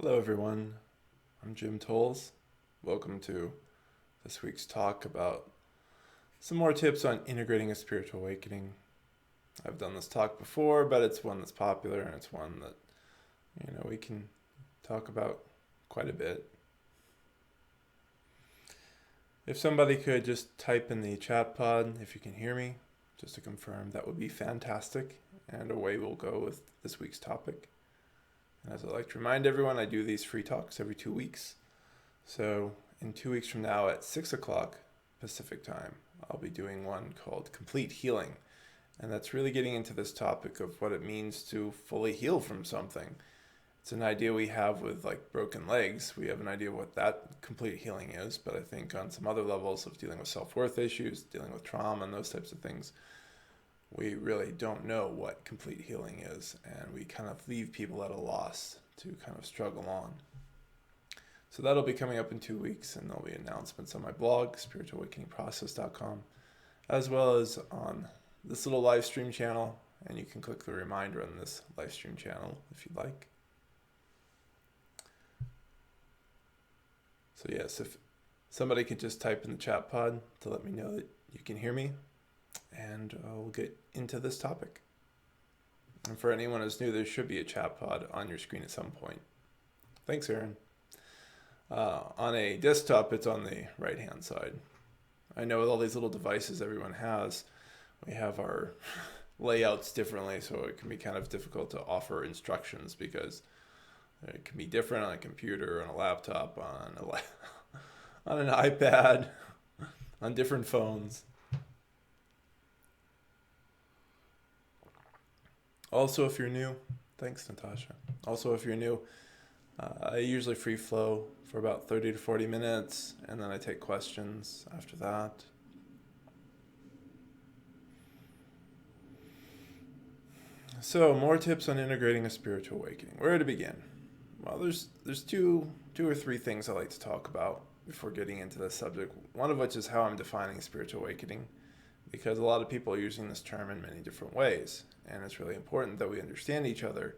Hello, everyone. I'm Jim Tolles. Welcome to this week's talk about some more tips on integrating a spiritual awakening. I've done this talk before, but it's one that's popular and it's one that, we can talk about quite a bit. If somebody could just type in the chat pod if you can hear me, just to confirm, that would be fantastic. And away we'll go with this week's topic. And as I like to remind everyone, I do these free talks every 2 weeks. So in 2 weeks from now at 6 o'clock Pacific time, I'll be doing one called Complete Healing. And that's really getting into this topic of what it means to fully heal from something. It's an idea we have with like broken legs. We have an idea of what that complete healing is, but I think on some other levels of dealing with self-worth issues, dealing with trauma and those types of things, we really don't know what complete healing is, and we kind of leave people at a loss to kind of struggle on. So that'll be coming up in 2 weeks, and there'll be announcements on my blog, spiritualawakeningprocess.com, as well as on this little live stream channel, and you can click the reminder on this live stream channel if you'd like. So yes, if somebody could just type in the chat pod to let me know that you can hear me, and we'll get into this topic. And for anyone who's new, there should be a chat pod on your screen at some point. Thanks, Aaron. On a desktop, it's on the right-hand side. I know with all these little devices everyone has, we have our layouts differently, so it can be kind of difficult to offer instructions because it can be different on a computer, on a laptop, on an iPad, on different phones. Also, if you're new, thanks, Natasha. Also, if you're new, I usually free flow for about 30 to 40 minutes, and then I take questions after that. So, more tips on integrating a spiritual awakening. Where to begin? Well, there's two or three things I like to talk about before getting into this subject. One of which is how I'm defining spiritual awakening, because a lot of people are using this term in many different ways, and it's really important that we understand each other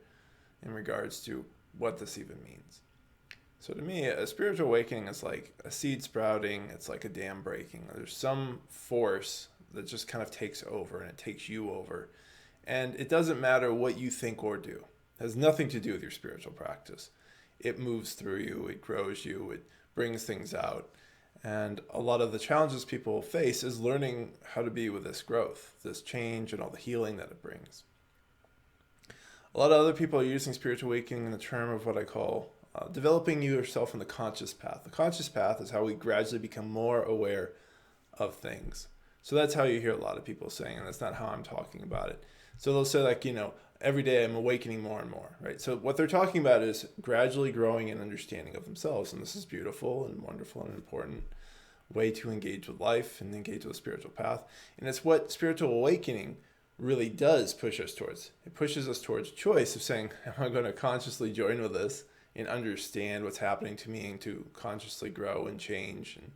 in regards to what this even means. So to me, a spiritual awakening is like a seed sprouting, it's like a dam breaking. There's some force that just kind of takes over, and it takes you over. And it doesn't matter what you think or do. It has nothing to do with your spiritual practice. It moves through you, it grows you, it brings things out. And a lot of the challenges people face is learning how to be with this growth, this change, and all the healing that it brings. A lot of other people are using spiritual awakening in the term of what I call developing yourself in the conscious path. The conscious path is how we gradually become more aware of things. So that's how you hear a lot of people saying, and that's not how I'm talking about it. So they'll say like, every day I'm awakening more and more, right? So what they're talking about is gradually growing an understanding of themselves. And this is beautiful and wonderful and important way to engage with life and engage with the spiritual path. And it's what spiritual awakening really does push us towards. It pushes us towards choice of saying, am I going to consciously join with this and understand what's happening to me and to consciously grow and change and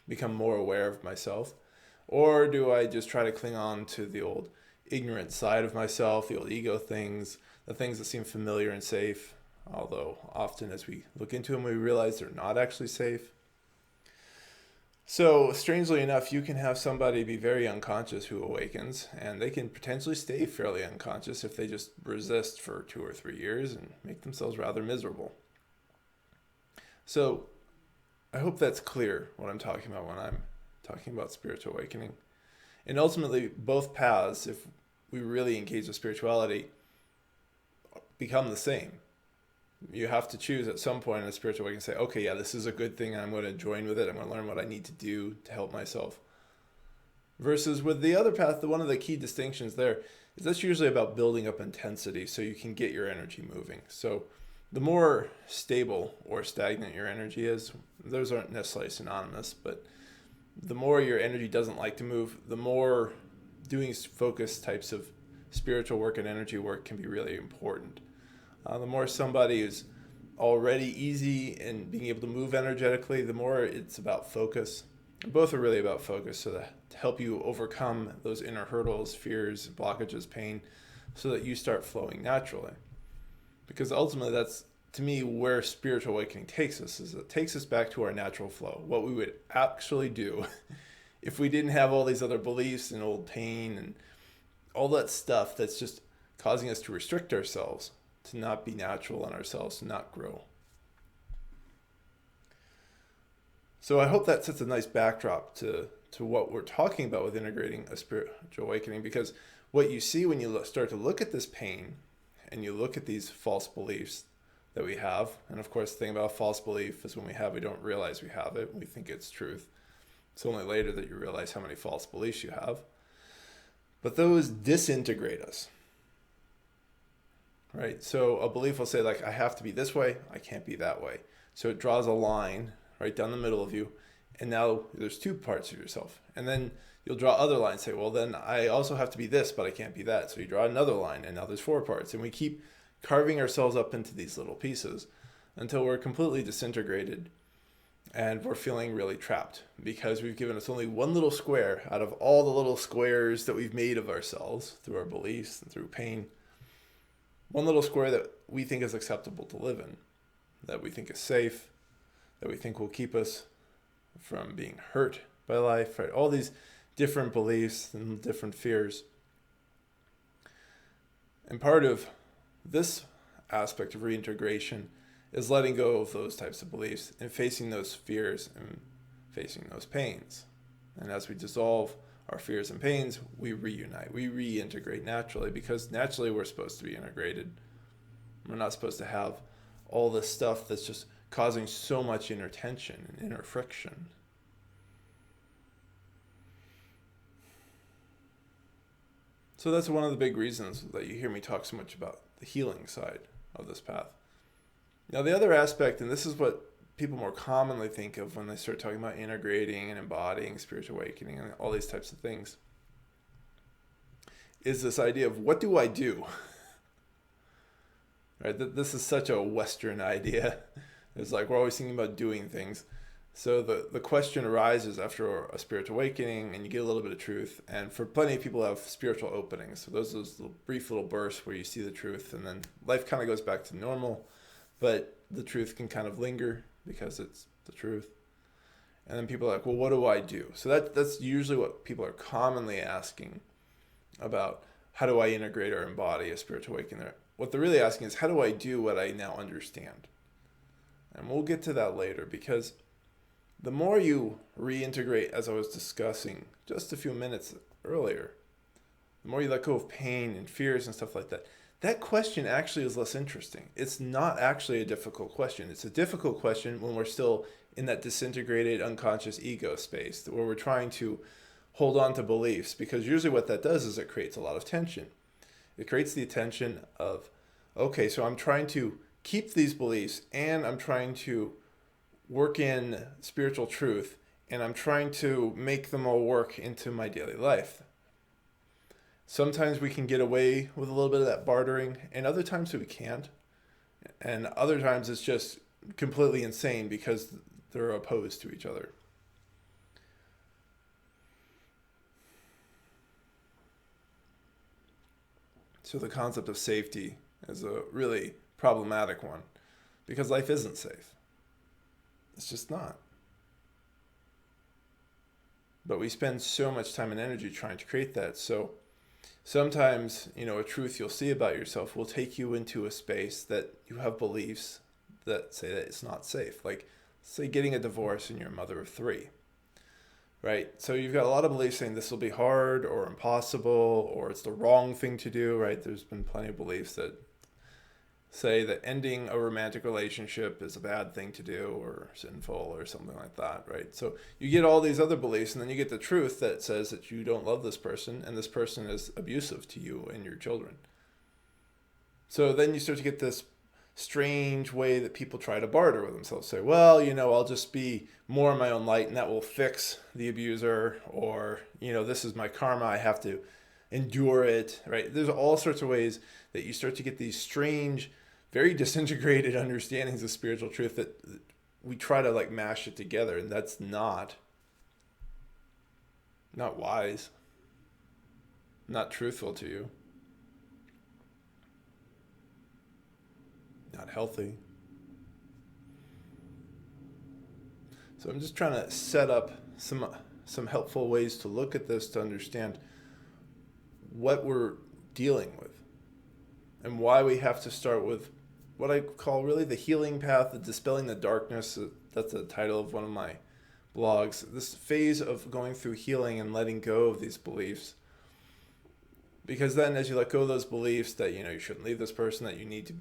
become more aware of myself? Or do I just try to cling on to the old ignorant side of myself, the old ego things, the things that seem familiar and safe, although often as we look into them, we realize they're not actually safe. So strangely enough, you can have somebody be very unconscious who awakens, and they can potentially stay fairly unconscious if they just resist for 2 or 3 years and make themselves rather miserable. So I hope that's clear what I'm talking about when I'm talking about spiritual awakening. And ultimately, both paths, if we really engage with spirituality, become the same. You have to choose at some point in a spiritual awakening and say, okay, yeah, this is a good thing, and I'm going to join with it. I'm going to learn what I need to do to help myself. Versus with the other path, one of the key distinctions there is that's usually about building up intensity so you can get your energy moving. So the more stable or stagnant your energy is, those aren't necessarily synonymous, but the more your energy doesn't like to move, the more doing focused types of spiritual work and energy work can be really important. The more somebody is already easy in being able to move energetically, the more it's about focus. Both are really about focus, so that to help you overcome those inner hurdles, fears, blockages, pain, so that you start flowing naturally. Because ultimately that's to me, where spiritual awakening takes us is it takes us back to our natural flow, what we would actually do if we didn't have all these other beliefs and old pain and all that stuff that's just causing us to restrict ourselves, to not be natural in ourselves, to not grow. So I hope that sets a nice backdrop to what we're talking about with integrating a spiritual awakening, because what you see when you start to look at this pain and you look at these false beliefs that we have, and of course the thing about false belief is when we don't realize we have it, we think it's truth. It's only later that you realize how many false beliefs you have. But those disintegrate us, right? So a belief will say, like, I have to be this way, I can't be that way. So it draws a line right down the middle of you, and now there's two parts of yourself. And then you'll draw other lines, say, well, then I also have to be this, but I can't be that. So you draw another line, and now there's four parts. And we keep carving ourselves up into these little pieces until we're completely disintegrated and we're feeling really trapped because we've given us only one little square out of all the little squares that we've made of ourselves through our beliefs and through pain. One little square that we think is acceptable to live in, that we think is safe, that we think will keep us from being hurt by life, right? All these different beliefs and different fears. And part of this aspect of reintegration is letting go of those types of beliefs and facing those fears and facing those pains. And as we dissolve our fears and pains, we reunite, we reintegrate naturally, because naturally we're supposed to be integrated. We're not supposed to have all this stuff that's just causing so much inner tension and inner friction. So that's one of the big reasons that you hear me talk so much about the healing side of this path. Now, the other aspect, and this is what people more commonly think of when they start talking about integrating and embodying spiritual awakening and all these types of things, is this idea of, what do I do? Right? This is such a Western idea. It's like we're always thinking about doing things. So the question arises after a spiritual awakening, and you get a little bit of truth. And for plenty of people have spiritual openings. So those little, brief little bursts where you see the truth, and then life kind of goes back to normal. But the truth can kind of linger because it's the truth. And then people are like, well, what do I do? So that's usually what people are commonly asking about. How do I integrate or embody a spiritual awakening? What they're really asking is, how do I do what I now understand? And we'll get to that later, because the more you reintegrate, as I was discussing just a few minutes earlier, the more you let go of pain and fears and stuff like that, that question actually is less interesting. It's not actually a difficult question. It's a difficult question when we're still in that disintegrated unconscious ego space, where we're trying to hold on to beliefs, because usually what that does is it creates a lot of tension. It creates the tension of, okay, so I'm trying to keep these beliefs, and I'm trying to work in spiritual truth, and I'm trying to make them all work into my daily life. Sometimes we can get away with a little bit of that bartering, and other times we can't. And other times it's just completely insane because they're opposed to each other. So the concept of safety is a really problematic one, because life isn't safe. It's just not. But we spend so much time and energy trying to create that. So sometimes, a truth you'll see about yourself will take you into a space that you have beliefs that say that it's not safe. Like, say, getting a divorce and you're a mother of 3, right? So you've got a lot of beliefs saying this will be hard or impossible, or it's the wrong thing to do, right? There's been plenty of beliefs that say that ending a romantic relationship is a bad thing to do or sinful or something like that, right? So you get all these other beliefs, and then you get the truth that says that you don't love this person and this person is abusive to you and your children. So then you start to get this strange way that people try to barter with themselves. Say, well, I'll just be more in my own light and that will fix the abuser, or, this is my karma, I have to endure it, right? There's all sorts of ways that you start to get these strange, very disintegrated understandings of spiritual truth that we try to mash it together, and that's not wise, not truthful to you, not healthy. So I'm just trying to set up some helpful ways to look at this to understand what we're dealing with and why we have to start with what I call really the healing path, the dispelling the darkness. That's the title of one of my blogs. This phase of going through healing and letting go of these beliefs. Because then as you let go of those beliefs that, you shouldn't leave this person, that you need to,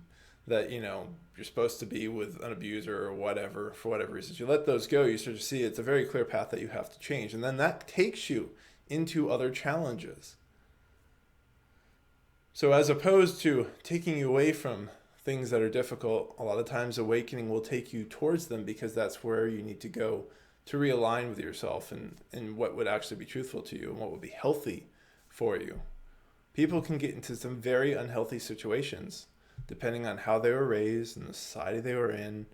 that, you're supposed to be with an abuser or whatever, for whatever reasons, you let those go, you start to see it's a very clear path that you have to change. And then that takes you into other challenges. So as opposed to taking you away from things that are difficult, a lot of times awakening will take you towards them, because that's where you need to go to realign with yourself and what would actually be truthful to you and what would be healthy for you. People can get into some very unhealthy situations depending on how they were raised and the society they were in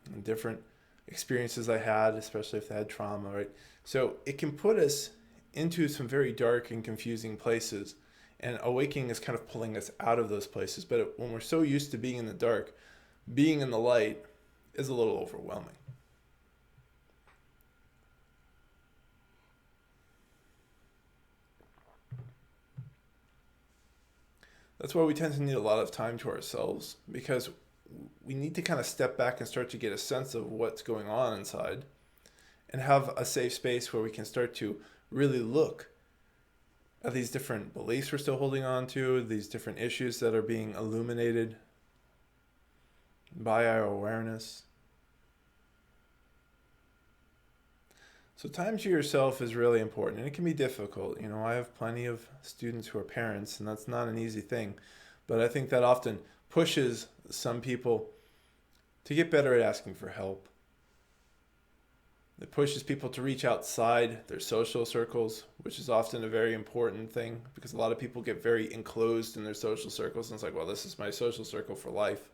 and different experiences they had, especially if they had trauma, right? So it can put us into some very dark and confusing places, and awakening is kind of pulling us out of those places. But when we're so used to being in the dark, being in the light is a little overwhelming. That's why we tend to need a lot of time to ourselves, because we need to kind of step back and start to get a sense of what's going on inside and have a safe space where we can start to really look at these different beliefs we're still holding on to, these different issues that are being illuminated by our awareness. So time to yourself is really important, and it can be difficult. I have plenty of students who are parents, and that's not an easy thing. But I think that often pushes some people to get better at asking for help. It pushes people to reach outside their social circles, which is often a very important thing, because a lot of people get very enclosed in their social circles, and it's like, well, this is my social circle for life,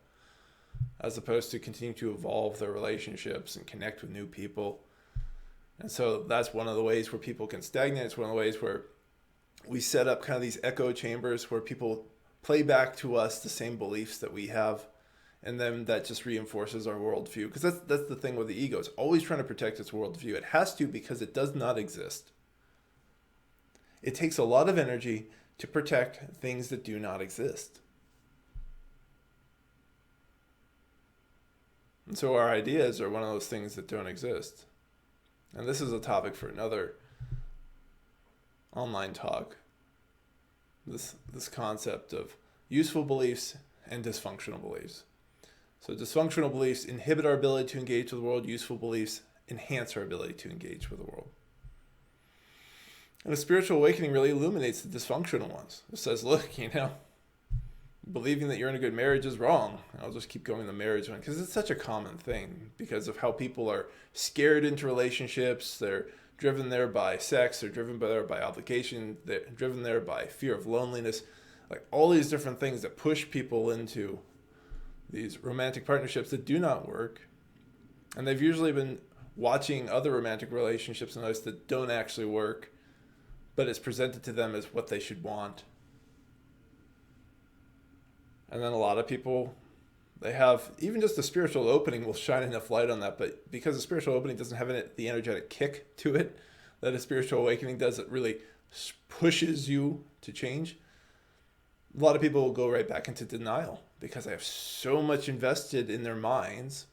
as opposed to continue to evolve their relationships and connect with new people. And so that's one of the ways where people can stagnate. It's one of the ways where we set up kind of these echo chambers where people play back to us the same beliefs that we have. And then that just reinforces our worldview. Because that's the thing with the ego. It's always trying to protect its worldview. It has to, because it does not exist. It takes a lot of energy to protect things that do not exist. And so our ideas are one of those things that don't exist. And this is a topic for another online talk. This concept of useful beliefs and dysfunctional beliefs. So dysfunctional beliefs inhibit our ability to engage with the world. Useful beliefs enhance our ability to engage with the world. And a spiritual awakening really illuminates the dysfunctional ones. It says, look, believing that you're in a good marriage is wrong. I'll just keep going the marriage one, because it's such a common thing because of how people are scared into relationships. They're driven there by sex. They're driven there by obligation. They're driven there by fear of loneliness. Like all these different things that push people into these romantic partnerships that do not work. And they've usually been watching other romantic relationships and those that don't actually work, but it's presented to them as what they should want. And then a lot of people, they have, even just the spiritual opening will shine enough light on that, but because the spiritual opening doesn't have the energetic kick to it that a spiritual awakening does, it really pushes you to change. A lot of people will go right back into denial because they have so much invested in their minds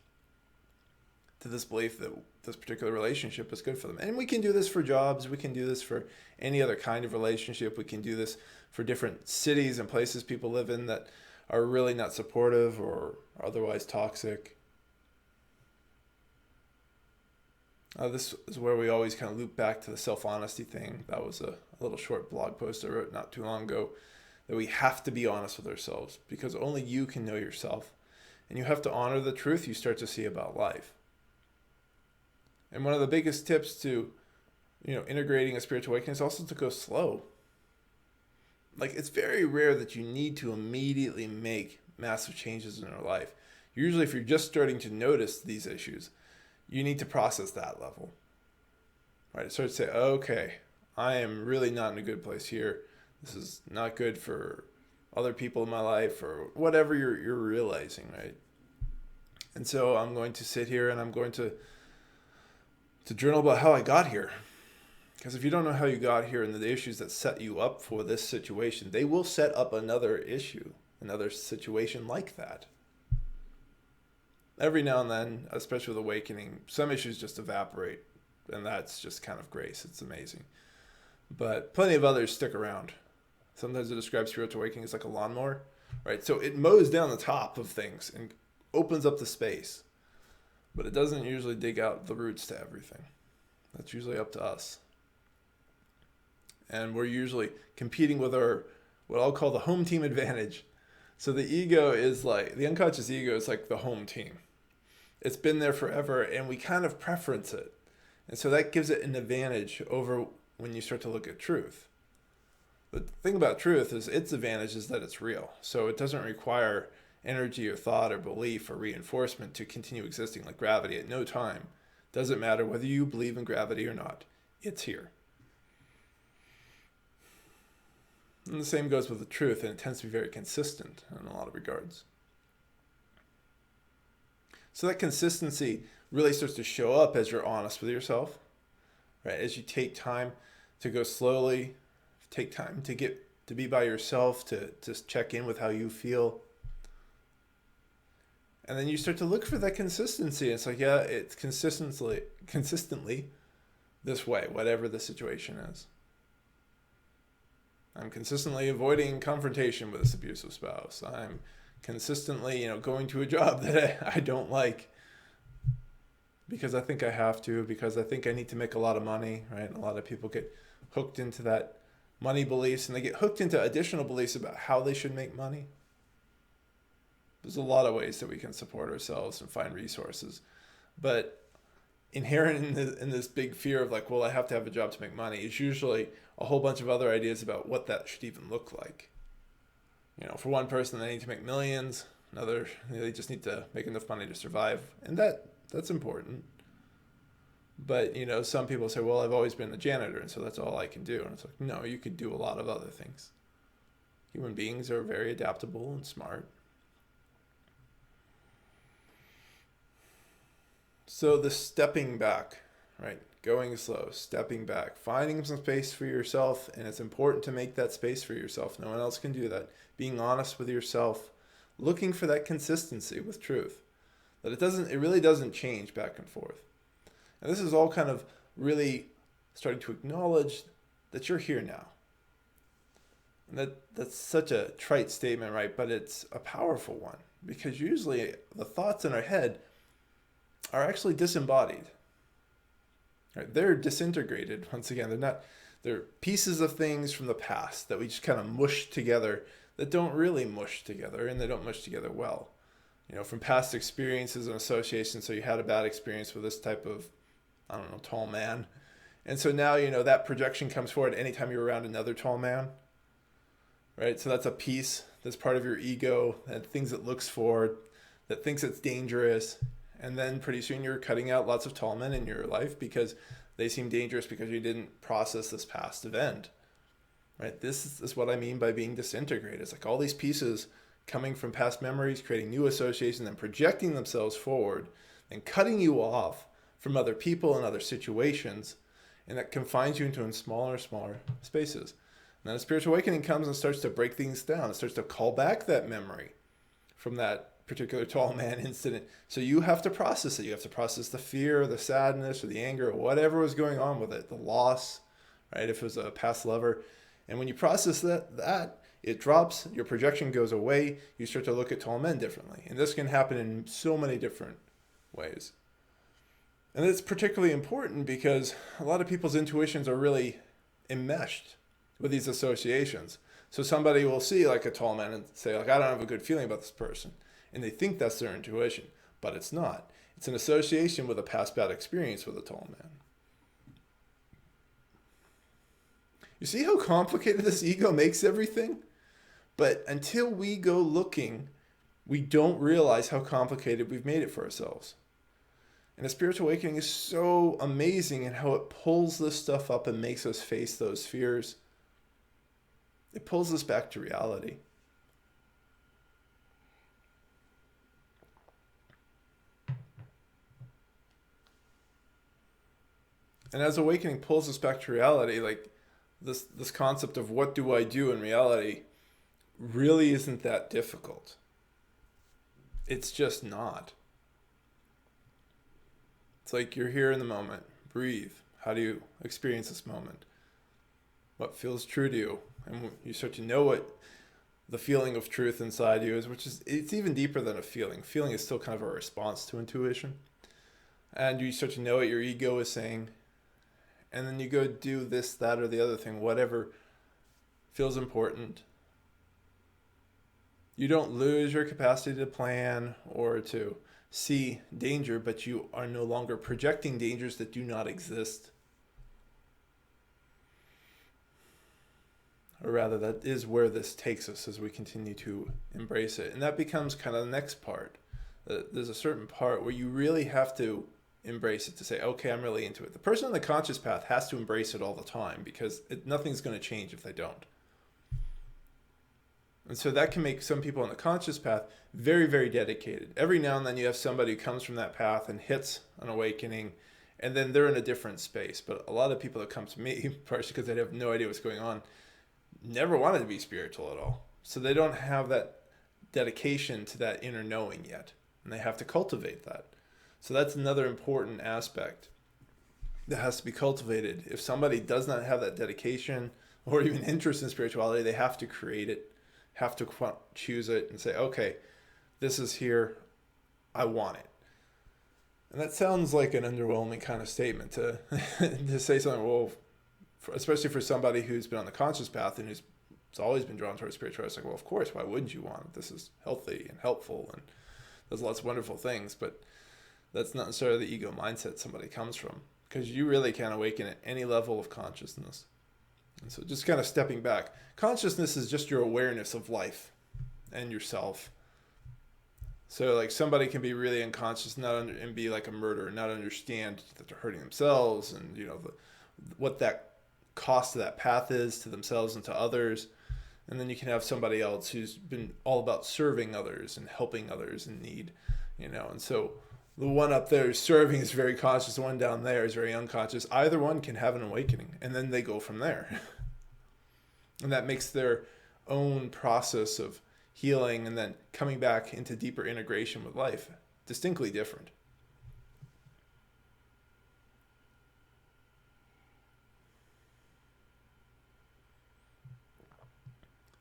to this belief that this particular relationship is good for them. And we can do this for jobs. We can do this for any other kind of relationship. We can do this for different cities and places people live in that are really not supportive or otherwise toxic. This is where we always kind of loop back to the self-honesty thing. That was a little short blog post I wrote not too long ago, that we have to be honest with ourselves because only you can know yourself. And you have to honor the truth you start to see about life. And one of the biggest tips to, integrating a spiritual awakening is also to go slow. Like, it's very rare that you need to immediately make massive changes in your life. Usually, if you're just starting to notice these issues, you need to process that level. Right? Start to say, okay, I am really not in a good place here. This is not good for other people in my life or whatever you're realizing, right? And so I'm going to sit here and I'm going to to journal about how I got here. Because if you don't know how you got here and the issues that set you up for this situation, they will set up another issue, another situation like that. Every now and then, especially with awakening, some issues just evaporate, and that's just kind of grace. It's amazing. But plenty of others stick around. Sometimes I describe spiritual awakening as like a lawnmower, right? So it mows down the top of things and opens up the space, but it doesn't usually dig out the roots to everything. That's usually up to us. And we're usually competing with our, what I'll call the home team advantage. So the ego is like, the unconscious ego is like the home team. It's been there forever, and we kind of preference it. And so that gives it an advantage over when you start to look at truth. The thing about truth is its advantage is that it's real. So it doesn't require energy or thought or belief or reinforcement to continue existing, like gravity at no time. Doesn't matter whether you believe in gravity or not. It's here. And the same goes with the truth, and it tends to be very consistent in a lot of regards. So that consistency really starts to show up as you're honest with yourself, right? As you take time to go slowly, take time to get to be by yourself, to just check in with how you feel. And then you start to look for that consistency. It's like, yeah, it's consistently this way, whatever the situation is. I'm consistently avoiding confrontation with this abusive spouse. I'm consistently, going to a job that I don't like because I think I have to, because I think I need to make a lot of money, right? And a lot of people get hooked into that money beliefs, and they get hooked into additional beliefs about how they should make money. There's a lot of ways that we can support ourselves and find resources, but inherent in this big fear of like, well, I have to have a job to make money is usually a whole bunch of other ideas about what that should even look like. For one person, they need to make millions. Another, they just need to make enough money to survive, and that's important. But some people say, well, I've always been a janitor, and so that's all I can do. And it's like, no, you could do a lot of other things. Human beings are very adaptable and smart. So the stepping back, right? Going slow, stepping back, finding some space for yourself, and it's important to make that space for yourself. No one else can do that. Being honest with yourself, looking for that consistency with truth, that it really doesn't change back and forth. And this is all kind of really starting to acknowledge that you're here now. And that's such a trite statement, right? But it's a powerful one, because usually the thoughts in our head are actually disembodied. Right? They're disintegrated. Once again, they're pieces of things from the past that we just kind of mush together that don't really mush together, and they don't mush together well. From past experiences and associations. So you had a bad experience with this type of, tall man. And so now, that projection comes forward anytime you're around another tall man, right? So that's a piece that's part of your ego, that things it looks for, that thinks it's dangerous. And then pretty soon you're cutting out lots of tall men in your life because they seem dangerous because you didn't process this past event, right? This is what I mean by being disintegrated. It's like all these pieces coming from past memories, creating new associations and projecting themselves forward and cutting you off from other people and other situations. And that confines you into smaller and smaller spaces. And then a spiritual awakening comes and starts to break things down. It starts to call back that memory from that particular tall man incident. So you have to process it. You have to process the fear, or the sadness, or the anger, or whatever was going on with it, the loss, right? If it was a past lover. And when you process that it drops, your projection goes away, you start to look at tall men differently. And this can happen in so many different ways. And it's particularly important because a lot of people's intuitions are really enmeshed with these associations. So somebody will see like a tall man and say, like, I don't have a good feeling about this person. And they think that's their intuition, but it's not. It's an association with a past bad experience with a tall man. You see how complicated this ego makes everything? But until we go looking, we don't realize how complicated we've made it for ourselves. And a spiritual awakening is so amazing in how it pulls this stuff up and makes us face those fears. It pulls us back to reality. And as awakening pulls us back to reality, like this concept of what do I do in reality really isn't that difficult. It's just not. It's like you're here in the moment. Breathe. How do you experience this moment? What feels true to you? And you start to know what the feeling of truth inside you is, which is, it's even deeper than a feeling. Feeling is still kind of a response to intuition. And you start to know what your ego is saying. And then you go do this, that, or the other thing, whatever feels important. You don't lose your capacity to plan or to see danger, but you are no longer projecting dangers that do not exist. Or rather, that is where this takes us as we continue to embrace it. And that becomes kind of the next part. There's a certain part where you really have to embrace it to say, okay, I'm really into it. The person on the conscious path has to embrace it all the time because nothing's going to change if they don't. And so that can make some people on the conscious path very, very dedicated. Every now and then you have somebody who comes from that path and hits an awakening, and then they're in a different space. But a lot of people that come to me, partially because they have no idea what's going on, never wanted to be spiritual at all. So they don't have that dedication to that inner knowing yet. And they have to cultivate that. So that's another important aspect that has to be cultivated. If somebody does not have that dedication or even interest in spirituality, they have to create it, have to choose it and say, okay, this is here, I want it. And that sounds like an underwhelming kind of statement to to say something, well, especially for somebody who's been on the conscious path and who's always been drawn towards spirituality. It's like, well, of course, why wouldn't you want it? This is healthy and helpful and does lots of wonderful things, but that's not necessarily the ego mindset somebody comes from, because you really can't awaken at any level of consciousness. And so just kind of stepping back, consciousness is just your awareness of life and yourself. So like somebody can be really unconscious and be like a murderer, not understand that they're hurting themselves and, you know, what that cost of that path is to themselves and to others. And then you can have somebody else who's been all about serving others and helping others in need, you know. And so the one up there serving is very conscious, the one down there is very unconscious. Either one can have an awakening, and then they go from there. And that makes their own process of healing and then coming back into deeper integration with life distinctly different.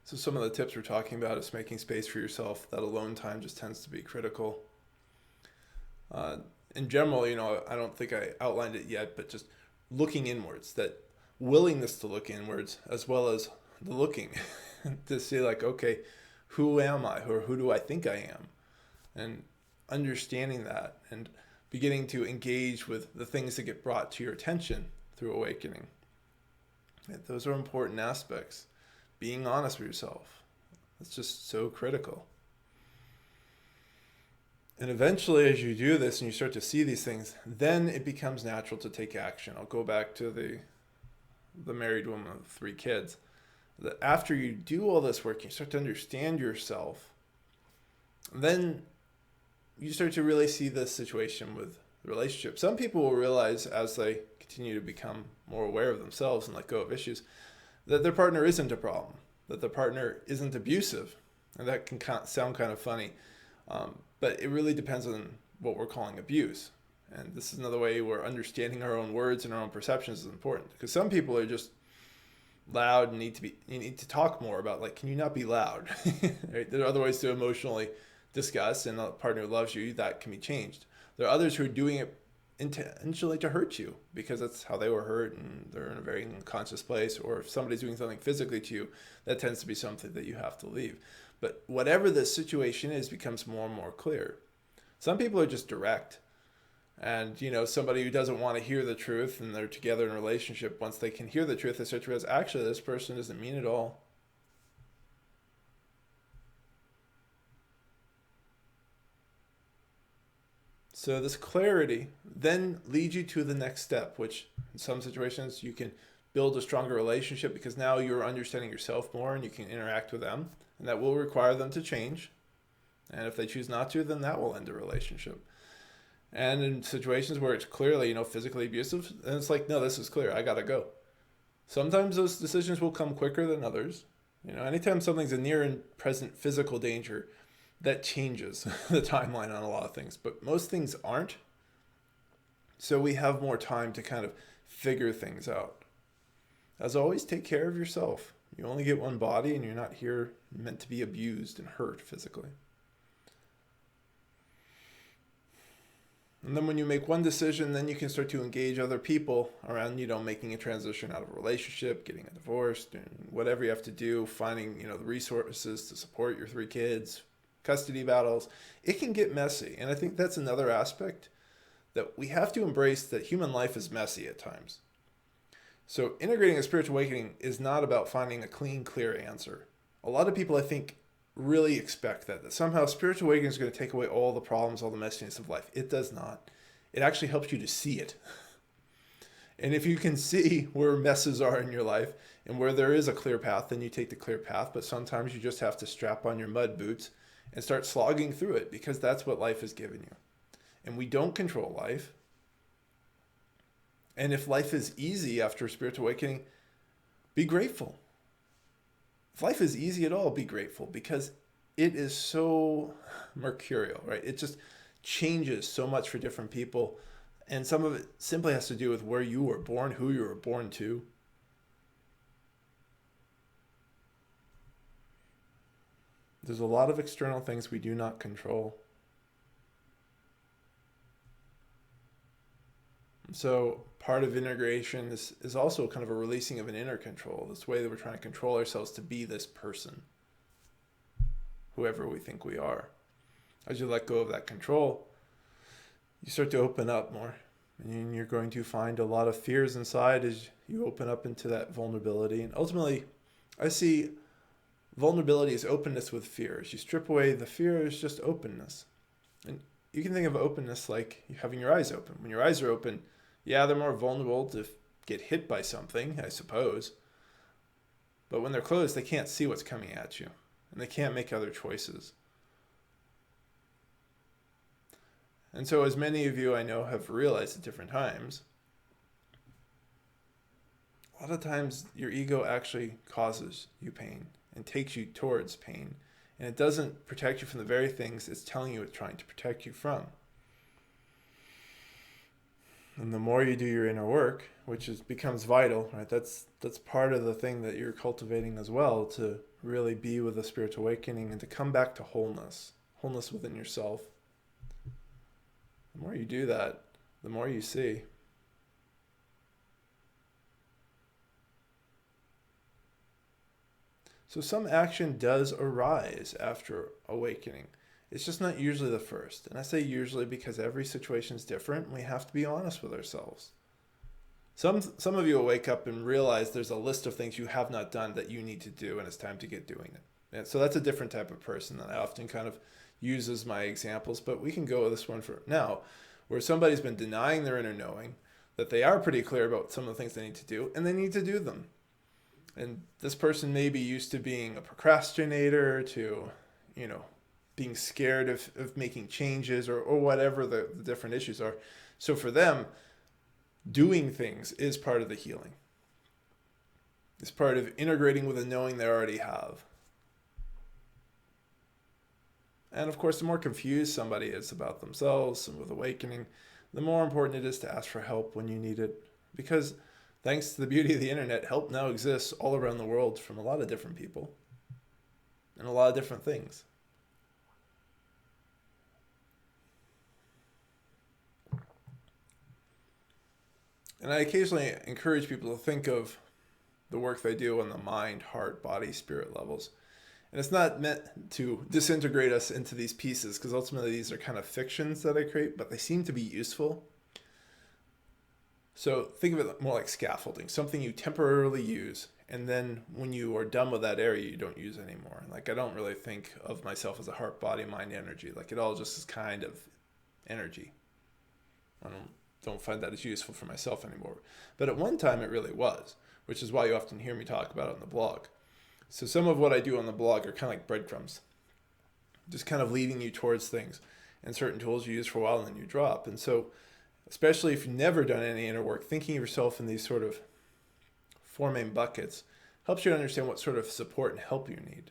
So some of the tips we're talking about is making space for yourself. That alone time just tends to be critical. In general, you know, I don't think I outlined it yet, but just looking inwards, that willingness to look inwards as well as the looking to see like, okay, who am I, or who do I think I am? And understanding that and beginning to engage with the things that get brought to your attention through awakening. Those are important aspects. Being honest with yourself. That's just so critical. And eventually, as you do this and you start to see these things, then it becomes natural to take action. I'll go back to the married woman with 3 kids. That after you do all this work, you start to understand yourself, then you start to really see the situation with the relationship. Some people will realize as they continue to become more aware of themselves and let go of issues, that their partner isn't a problem, that the partner isn't abusive. And that can sound kind of funny, but it really depends on what we're calling abuse. And this is another way where understanding our own words and our own perceptions is important. Because some people are just loud and you need to talk more about, like, can you not be loud? Right? There are other ways to emotionally discuss, and a partner who loves you, that can be changed. There are others who are doing it intentionally to hurt you because that's how they were hurt and they're in a very unconscious place. Or if somebody's doing something physically to you, that tends to be something that you have to leave. But whatever the situation is becomes more and more clear. Some people are just direct. And, you know, somebody who doesn't want to hear the truth and they're together in a relationship, once they can hear the truth, they start to realize, actually, this person doesn't mean it all. So this clarity then leads you to the next step, which in some situations you can build a stronger relationship because now you're understanding yourself more and you can interact with them. And that will require them to change. And if they choose not to, then that will end the relationship. And in situations where it's clearly, physically abusive, and it's like, no, this is clear. I gotta go. Sometimes those decisions will come quicker than others. Anytime something's a near and present physical danger, that changes the timeline on a lot of things. But most things aren't. So we have more time to kind of figure things out. As always, take care of yourself. You only get one body, and you're not here meant to be abused and hurt physically. And then when you make one decision, then you can start to engage other people around, making a transition out of a relationship, getting a divorce, doing whatever you have to do, finding, the resources to support your 3 kids, custody battles. It can get messy. And I think that's another aspect that we have to embrace, that human life is messy at times. So integrating a spiritual awakening is not about finding a clean, clear answer. A lot of people, I think, really expect that somehow spiritual awakening is going to take away all the problems, all the messiness of life. It does not. It actually helps you to see it. And if you can see where messes are in your life and where there is a clear path, then you take the clear path. But sometimes you just have to strap on your mud boots and start slogging through it, because that's what life has given you. And we don't control life. And if life is easy after a spiritual awakening, be grateful. If life is easy at all, be grateful, because it is so mercurial, right? It just changes so much for different people. And some of it simply has to do with where you were born, who you were born to. There's a lot of external things we do not control. So part of integration is also kind of a releasing of an inner control, this way that we're trying to control ourselves to be this person, whoever we think we are. As you let go of that control, you start to open up more, and you're going to find a lot of fears inside as you open up into that vulnerability. And ultimately, I see vulnerability as openness with fear. As you strip away the fear, it's just openness. And you can think of openness like having your eyes open. When your eyes are open, yeah, they're more vulnerable to get hit by something, I suppose. But when they're closed, they can't see what's coming at you, and they can't make other choices. And so, as many of you I know have realized at different times, a lot of times your ego actually causes you pain and takes you towards pain. And it doesn't protect you from the very things it's telling you it's trying to protect you from. And the more you do your inner work, which becomes vital, right? That's part of the thing that you're cultivating as well, to really be with a spiritual awakening and to come back to wholeness within yourself. The more you do that, the more you see. So some action does arise after awakening. It's just not usually the first. And I say usually because every situation is different, and we have to be honest with ourselves. Some of you will wake up and realize there's a list of things you have not done that you need to do, and it's time to get doing it. And so that's a different type of person that I often kind of use as my examples, but we can go with this one for now, where somebody's been denying their inner knowing, that they are pretty clear about some of the things they need to do, and they need to do them. And this person may be used to being a procrastinator, to, being scared of making changes, or whatever the different issues are. So for them, doing things is part of the healing. It's part of integrating with a knowing they already have. And of course, the more confused somebody is about themselves and with awakening, the more important it is to ask for help when you need it. Because thanks to the beauty of the internet, help now exists all around the world from a lot of different people and a lot of different things. And I occasionally encourage people to think of the work they do on the mind, heart, body, spirit levels. And it's not meant to disintegrate us into these pieces, because ultimately these are kind of fictions that I create, but they seem to be useful. So think of it more like scaffolding, something you temporarily use, and then when you are done with that area, you don't use anymore. Like, I don't really think of myself as a heart, body, mind, energy. Like, it all just is kind of energy. I don't find that as useful for myself anymore. But at one time it really was, which is why you often hear me talk about it on the blog. So some of what I do on the blog are kind of like breadcrumbs, just kind of leading you towards things. and certain tools you use for a while and then you drop. And so, especially if you've never done any inner work, thinking of yourself in these sort of four main buckets helps you understand what sort of support and help you need.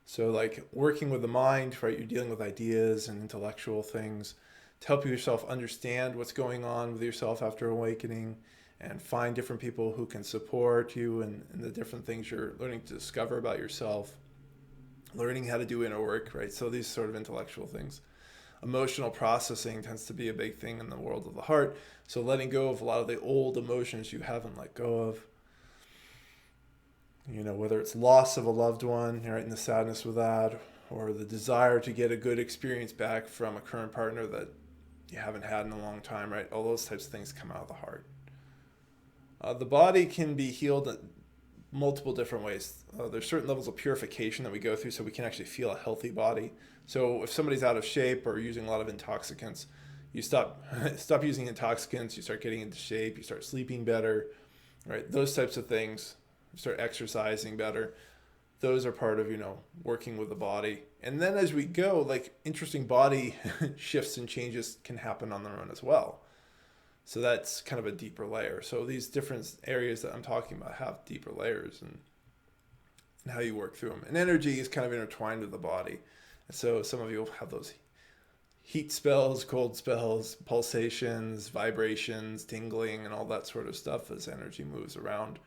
So like working with the mind, right? You're dealing with ideas and intellectual things to help yourself understand what's going on with yourself after awakening and find different people who can support you and the different things you're learning to discover about yourself, learning how to do inner work, right? So these sort of intellectual things. Emotional processing tends to be a big thing in the world of the heart. So letting go of a lot of the old emotions you haven't let go of. You know, whether it's loss of a loved one, right, and the sadness with that, or the desire to get a good experience back from a current partner that you haven't had in a long time, right? All those types of things come out of the heart. The body can be healed in multiple different ways. There's certain levels of purification that we go through so we can actually feel a healthy body. So if somebody's out of shape or using a lot of intoxicants, you stop using intoxicants, you start getting into shape, you start sleeping better, right? Those types of things. You start exercising better. Those are part of, working with the body. And then as we go, like interesting body shifts and changes can happen on their own as well. So that's kind of a deeper layer. So these different areas that I'm talking about have deeper layers and how you work through them. And energy is kind of intertwined with the body. And so some of you will have those heat spells, cold spells, pulsations, vibrations, tingling, and all that sort of stuff as energy moves around.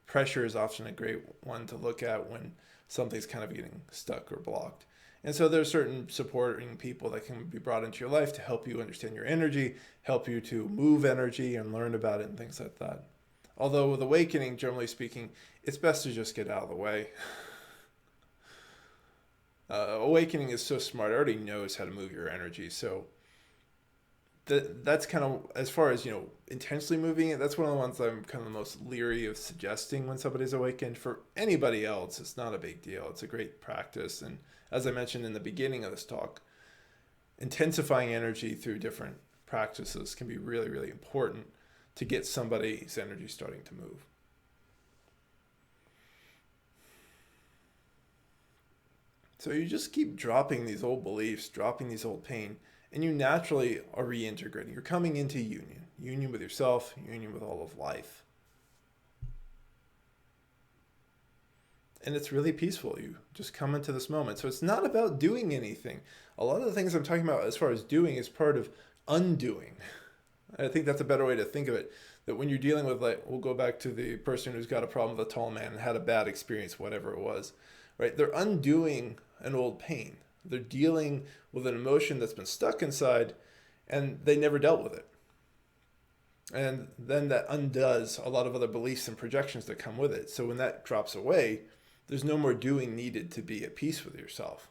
Pressure is often a great one to look at when something's kind of getting stuck or blocked. And so there's certain supporting people that can be brought into your life to help you understand your energy, help you to move energy and learn about it and things like that. Although with awakening, generally speaking, it's best to just get out of the way. Awakening is so smart. It already knows how to move your energy. So that's kind of, as far as, intensely moving it, that's one of the ones I'm kind of the most leery of suggesting when somebody's awakened. For anybody else, it's not a big deal. It's a great practice. And as I mentioned in the beginning of this talk, intensifying energy through different practices can be really, really important to get somebody's energy starting to move. So you just keep dropping these old beliefs, dropping these old pain, and you naturally are reintegrating. You're coming into union with yourself, union with all of life. And it's really peaceful. You just come into this moment. So it's not about doing anything. A lot of the things I'm talking about as far as doing is part of undoing. I think that's a better way to think of it. That when you're dealing with, like, we'll go back to the person who's got a problem with a tall man and had a bad experience, whatever it was, right? They're undoing an old pain. They're dealing with an emotion that's been stuck inside and they never dealt with it. And then that undoes a lot of other beliefs and projections that come with it. So when that drops away, there's no more doing needed to be at peace with yourself.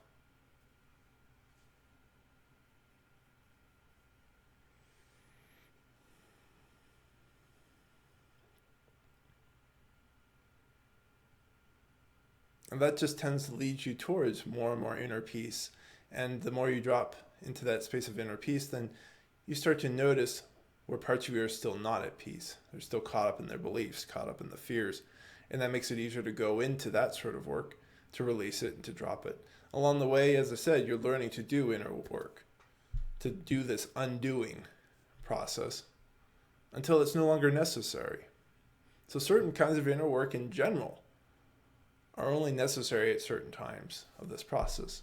And that just tends to lead you towards more and more inner peace. And the more you drop into that space of inner peace, then you start to notice where parts of you are still not at peace. They're still caught up in their beliefs, caught up in the fears. And that makes it easier to go into that sort of work, to release it and to drop it. Along the way, as I said, you're learning to do inner work, to do this undoing process until it's no longer necessary. So certain kinds of inner work in general are only necessary at certain times of this process.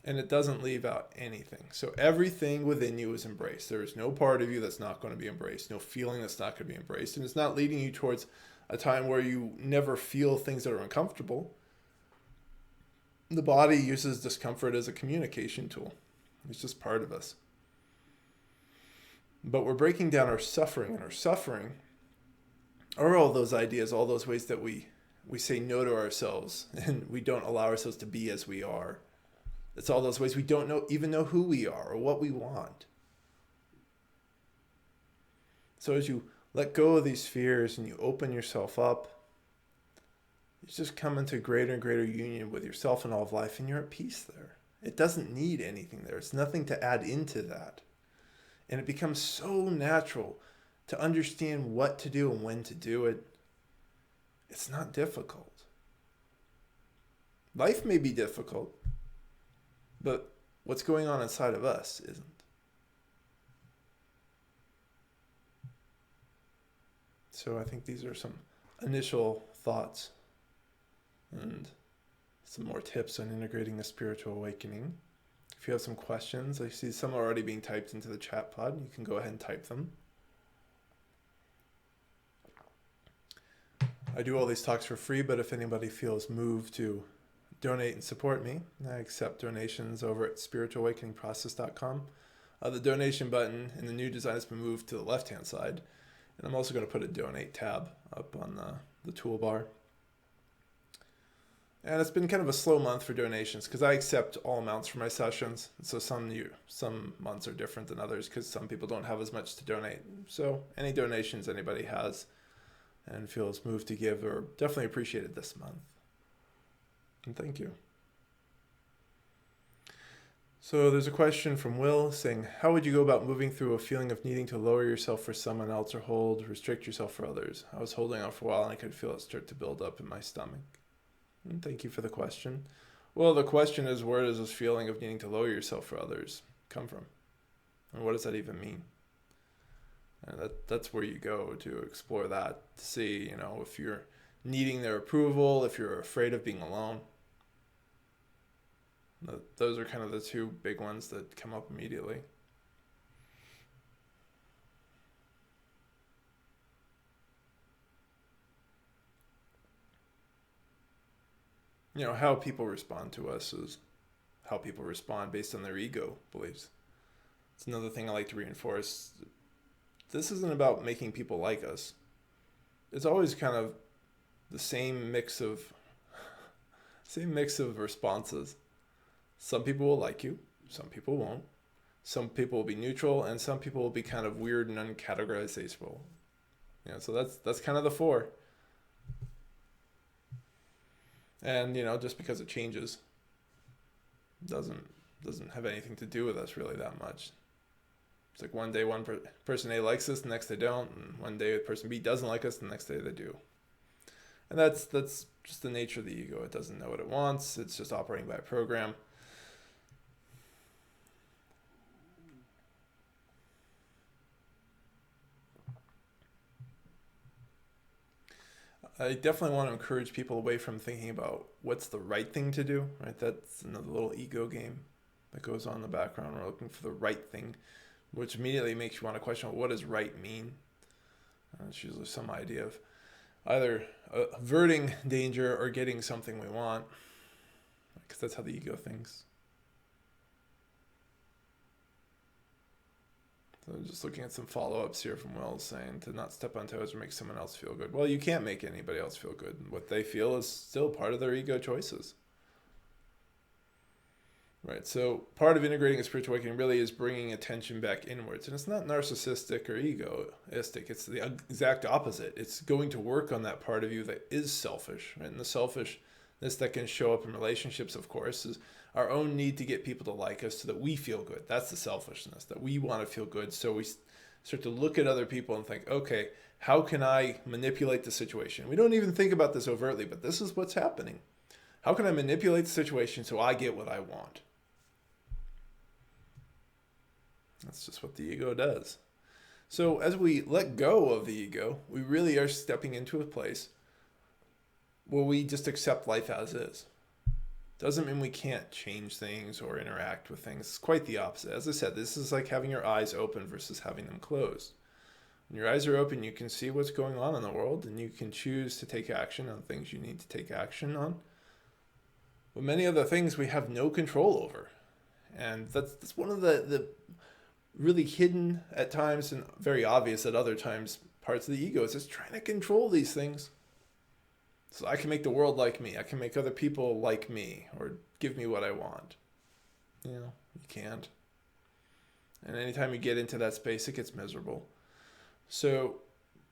And it doesn't leave out anything. So everything within you is embraced. There is no part of you that's not going to be embraced, no feeling that's not going to be embraced. And it's not leading you towards a time where you never feel things that are uncomfortable. The body uses discomfort as a communication tool. It's just part of us. But we're breaking down our suffering, and our suffering are all those ideas, all those ways that we say no to ourselves and we don't allow ourselves to be as we are. It's all those ways we don't even know who we are or what we want. So as you let go of these fears and you open yourself up, you just come into greater and greater union with yourself and all of life, and you're at peace there. It doesn't need anything there. It's nothing to add into that. And it becomes so natural to understand what to do and when to do it. It's not difficult. Life may be difficult, but what's going on inside of us isn't. So I think these are some initial thoughts and some more tips on integrating a spiritual awakening. If you have some questions, I see some are already being typed into the chat pod. You can go ahead and type them. I do all these talks for free, but if anybody feels moved to donate and support me, I accept donations over at spiritualawakeningprocess.com. The donation button in the new design has been moved to the left-hand side. And I'm also going to put a donate tab up on the toolbar. And it's been kind of a slow month for donations because I accept all amounts for my sessions. So some months are different than others because some people don't have as much to donate. So any donations anybody has and feels moved to give are definitely appreciated this month. And thank you. So there's a question from Will saying, how would you go about moving through a feeling of needing to lower yourself for someone else or restrict yourself for others? I was holding out for a while and I could feel it start to build up in my stomach. And thank you for the question. Well, the question is, where does this feeling of needing to lower yourself for others come from? And what does that even mean? And that's where you go to explore that, to see, if you're needing their approval, if you're afraid of being alone. Those are kind of the two big ones that come up immediately. How people respond to us is how people respond based on their ego beliefs. It's another thing I like to reinforce. This isn't about making people like us. It's always kind of the same mix of responses. Some people will like you, some people won't. Some people will be neutral, and some people will be kind of weird and uncategorizable. So that's kind of the four. And just because it changes doesn't have anything to do with us really that much. It's like one day person A likes us, the next they don't, and one day person B doesn't like us, the next day they do. And that's just the nature of the ego. It doesn't know what it wants. It's just operating by a program. I definitely want to encourage people away from thinking about what's the right thing to do, right? That's another little ego game that goes on in the background. We're looking for the right thing, which immediately makes you want to question, what does right mean? It's usually some idea of either averting danger or getting something we want, because that's how the ego thinks. So just looking at some follow-ups here from Wells saying to not step on toes or make someone else feel good. Well, you can't make anybody else feel good. What they feel is still part of their ego choices. Right, so part of integrating a spiritual awakening really is bringing attention back inwards. And it's not narcissistic or egoistic. It's the exact opposite. It's going to work on that part of you that is selfish. Right? And the selfishness that can show up in relationships, of course, is our own need to get people to like us so that we feel good. That's the selfishness, that we want to feel good. So we start to look at other people and think, okay, how can I manipulate the situation? We don't even think about this overtly, but this is what's happening. How can I manipulate the situation so I get what I want? That's just what the ego does. So as we let go of the ego, we really are stepping into a place where we just accept life as is. Doesn't mean we can't change things or interact with things. It's quite the opposite. As I said, this is like having your eyes open versus having them closed. When your eyes are open, you can see what's going on in the world, and you can choose to take action on things you need to take action on. But many other things we have no control over. And that's one of the really hidden at times and very obvious at other times parts of the ego. Is just trying to control these things. So I can make the world like me. I can make other people like me or give me what I want. You can't. And anytime you get into that space, it gets miserable. So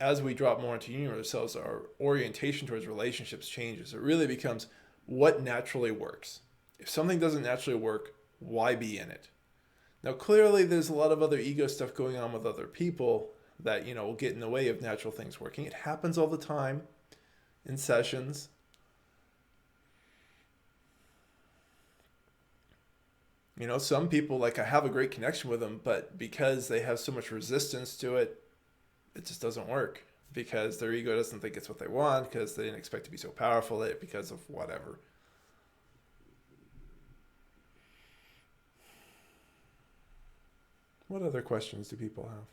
as we drop more into union with ourselves, our orientation towards relationships changes. It really becomes what naturally works. If something doesn't naturally work, why be in it? Now, clearly, there's a lot of other ego stuff going on with other people that, will get in the way of natural things working. It happens all the time. In sessions. Some people, like, I have a great connection with them, but because they have so much resistance to it, it just doesn't work because their ego doesn't think it's what they want because they didn't expect to be so powerful at it because of whatever. What other questions do people have?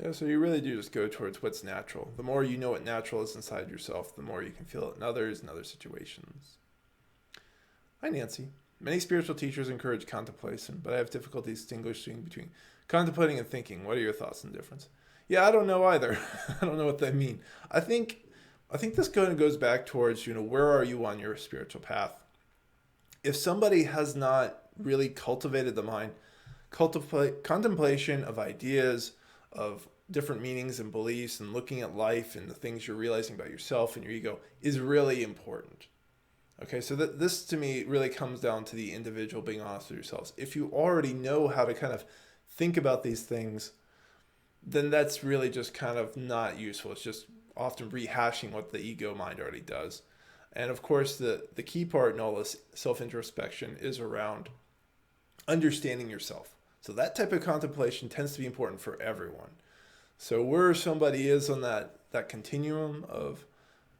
Yeah, so you really do just go towards what's natural. The more you know what natural is inside yourself, the more you can feel it in others and other situations. Hi, Nancy. Many spiritual teachers encourage contemplation, but I have difficulty distinguishing between contemplating and thinking. What are your thoughts on the difference? Yeah, I don't know either. I don't know what they mean. I think I think this kind of goes back towards, where are you on your spiritual path? If somebody has not really cultivated the mind, contemplation of ideas, of different meanings and beliefs, and looking at life and the things you're realizing about yourself and your ego is really important. Okay, so this to me really comes down to the individual being honest with yourselves. If you already know how to kind of think about these things, then that's really just kind of not useful. It's just often rehashing what the ego mind already does. And of course, the key part in all this self introspection is around understanding yourself. So that type of contemplation tends to be important for everyone. So where somebody is on that continuum of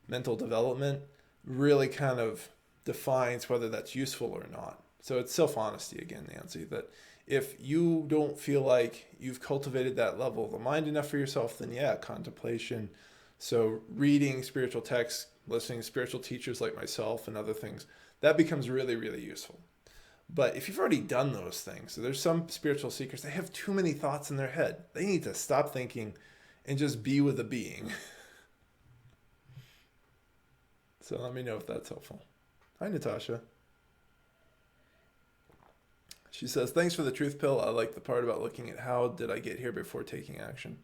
mental development really kind of defines whether that's useful or not. So it's self-honesty again, Nancy, that if you don't feel like you've cultivated that level of the mind enough for yourself, then yeah, contemplation. So reading spiritual texts, listening to spiritual teachers like myself and other things, that becomes really, really useful. But if you've already done those things, so there's some spiritual seekers, they have too many thoughts in their head. They need to stop thinking and just be with the being. So let me know if that's helpful. Hi, Natasha. She says, thanks for the truth pill. I like the part about looking at how did I get here before taking action.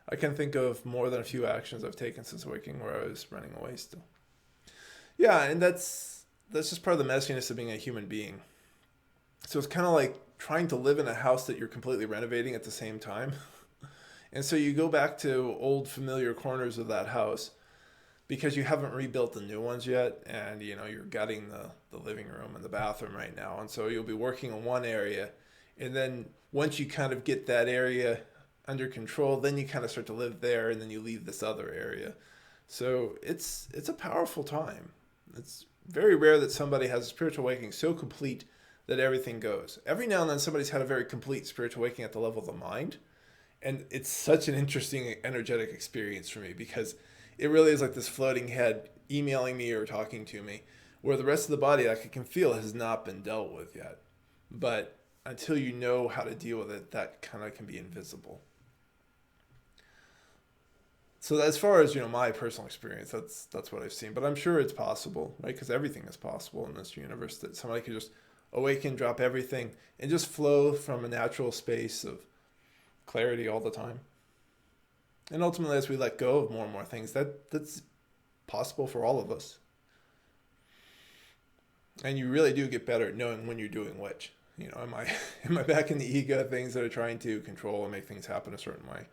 I can think of more than a few actions I've taken since waking where I was running away still. Yeah, and that's just part of the messiness of being a human being. So it's kind of like trying to live in a house that you're completely renovating at the same time. And so you go back to old familiar corners of that house because you haven't rebuilt the new ones yet, and you're gutting the living room and the bathroom right now, and so you'll be working on one area, and then once you kind of get that area under control, then you kind of start to live there, and then you leave this other area. So it's a powerful time. It's very rare that somebody has a spiritual awakening so complete that everything goes. Every now and then somebody's had a very complete spiritual awakening at the level of the mind, and it's such an interesting energetic experience for me because it really is like this floating head emailing me or talking to me, where the rest of the body, like I can feel, has not been dealt with yet. But until you know how to deal with it, that kind of can be invisible. So as far as my personal experience, that's what I've seen. But I'm sure it's possible, right? Because everything is possible in this universe, that somebody could just awaken, drop everything, and just flow from a natural space of clarity all the time. And ultimately, as we let go of more and more things, that's possible for all of us. And you really do get better at knowing when you're doing which. Am I back in the ego things that are trying to control and make things happen a certain way?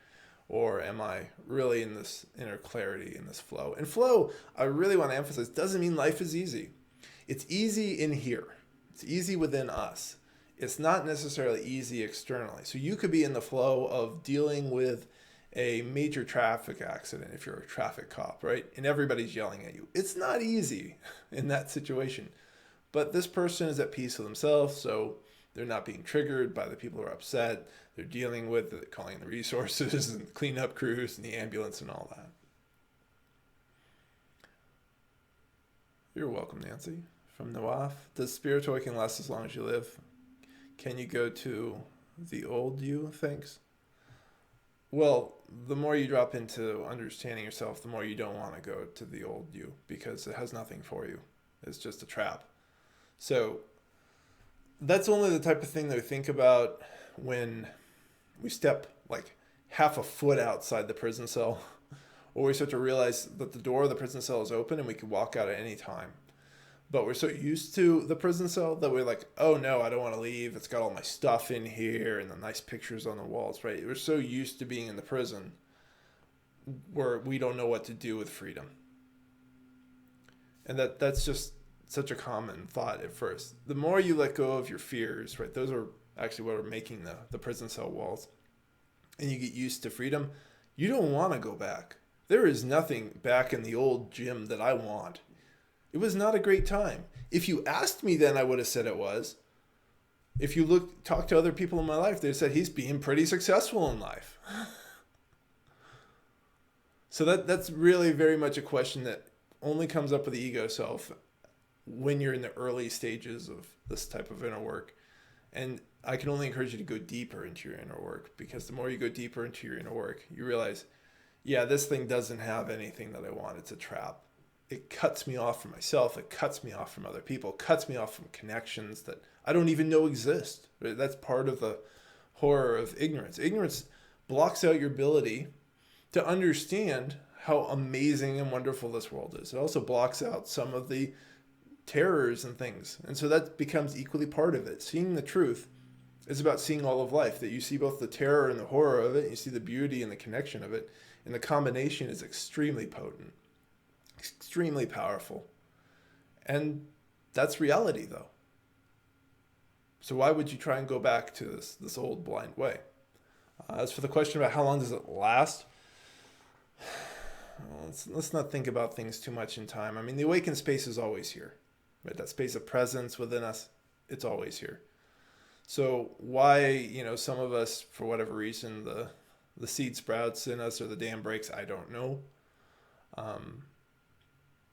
Or am I really in this inner clarity, in this flow? And flow, I really want to emphasize, doesn't mean life is easy. It's easy in here. It's easy within us. It's not necessarily easy externally. So you could be in the flow of dealing with a major traffic accident if you're a traffic cop, right? And everybody's yelling at you. It's not easy in that situation. But this person is at peace with themselves, so they're not being triggered by the people who are upset. They're dealing with it, calling the resources and the cleanup crews and the ambulance and all that. You're welcome, Nancy. From Nawaf. Does spiritual awakening last as long as you live? Can you go to the old you? Thanks. Well, the more you drop into understanding yourself, the more you don't want to go to the old you because it has nothing for you. It's just a trap. So that's only the type of thing that we think about when we step like half a foot outside the prison cell, or we start to realize that the door of the prison cell is open and we can walk out at any time. But we're so used to the prison cell that we're like, oh no, I don't want to leave. It's got all my stuff in here and the nice pictures on the walls, right? We're so used to being in the prison where we don't know what to do with freedom. And that's just such a common thought at first. The more you let go of your fears, right? Those are actually what are making the prison cell walls. And you get used to freedom, you don't want to go back. There is nothing back in the old gym that I want. It was not a great time. If you asked me then, I would have said it was. If you talk to other people in my life, they said he's being pretty successful in life. So that's really very much a question that only comes up with the ego self when you're in the early stages of this type of inner work. And I can only encourage you to go deeper into your inner work, because the more you go deeper into your inner work, you realize, yeah, this thing doesn't have anything that I want. It's a trap. It cuts me off from myself. It cuts me off from other people. It cuts me off from connections that I don't even know exist. Right? That's part of the horror of ignorance. Ignorance blocks out your ability to understand how amazing and wonderful this world is. It also blocks out some of the terrors and things. And so that becomes equally part of it. Seeing the truth is about seeing all of life, that you see both the terror and the horror of it, you see the beauty and the connection of it, and the combination is extremely potent, extremely powerful. And that's reality, though. So why would you try and go back to this old blind way? As for the question about how long does it last, well, let's not think about things too much in time. I mean, the awakened space is always here, right? That space of presence within us, it's always here. So why, some of us, for whatever reason, the seed sprouts in us or the dam breaks, I don't know.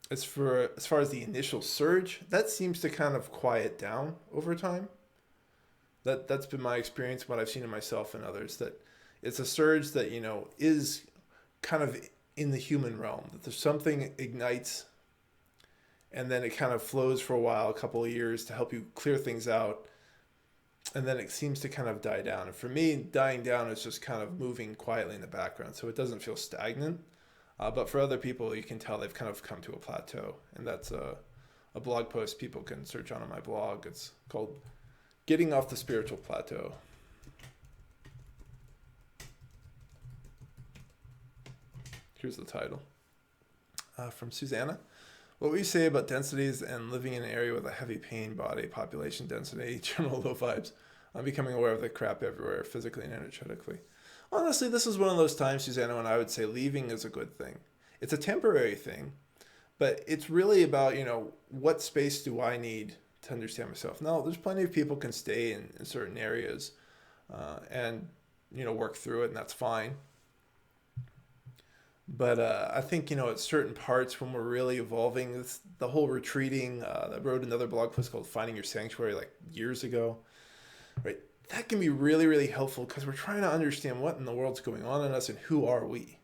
As far as the initial surge, that seems to kind of quiet down over time. That's been my experience, what I've seen in myself and others, that it's a surge that, is kind of in the human realm, that there's something ignites and then it kind of flows for a while, a couple of years to help you clear things out. And then it seems to kind of die down. And for me, dying down is just kind of moving quietly in the background. So it doesn't feel stagnant. But for other people, you can tell they've kind of come to a plateau. And that's a blog post people can search on my blog. It's called Getting Off the Spiritual Plateau. Here's the title. From Susanna. What would you say about densities and living in an area with a heavy pain body, population density, general low vibes? I'm becoming aware of the crap everywhere, physically and energetically. Honestly, this is one of those times, Susanna, when I would say leaving is a good thing. It's a temporary thing, but it's really about, what space do I need to understand myself? No, there's plenty of people can stay in certain areas and, work through it, and that's fine. But I think, at certain parts when we're really evolving, the whole retreating, I wrote another blog post called Finding Your Sanctuary like years ago, right? That can be really, really helpful because we're trying to understand what in the world's going on in us and who are we.